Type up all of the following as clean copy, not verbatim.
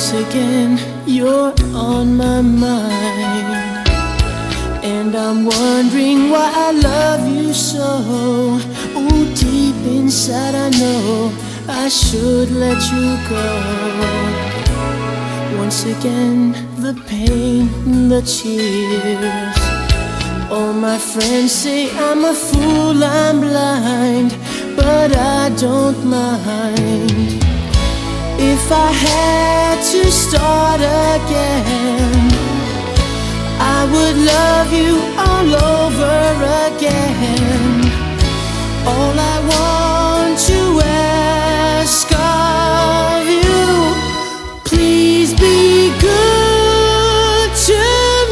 Once again, you're on my mind, and I'm wondering why I love you so. Ooh, deep inside I know I should let you go. Once again, the pain, the tears. All my friends say I'm a fool, I'm blind, but I don't mind. If I had to start again, I would love you all over again. All I want to ask of you, please be good to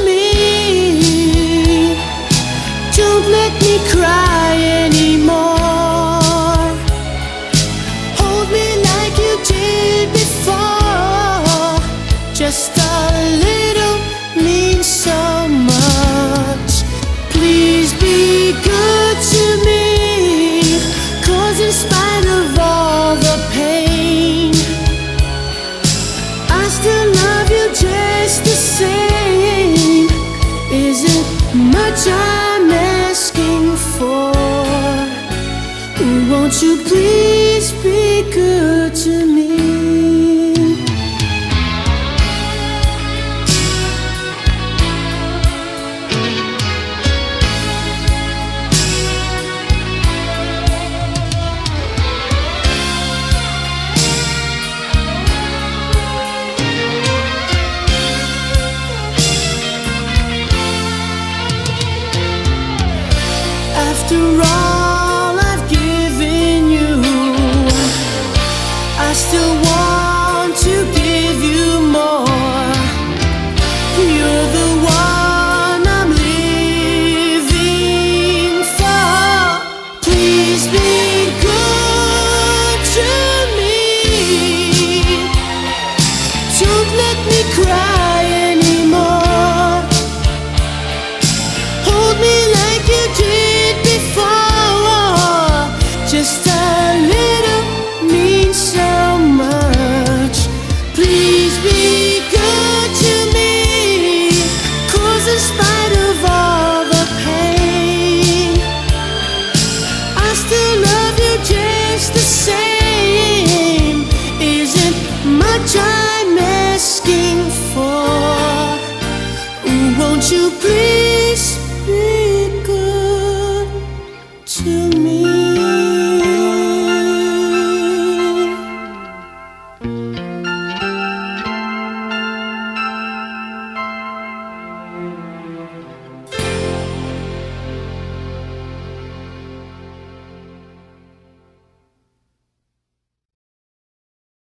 me. Don't let me cry anymore. Hold me like you did before. Just a little means so much. Please be good to me, 'cause in spite of all the pain, I still love you just the same. Isn't much I'm asking for. Won't you please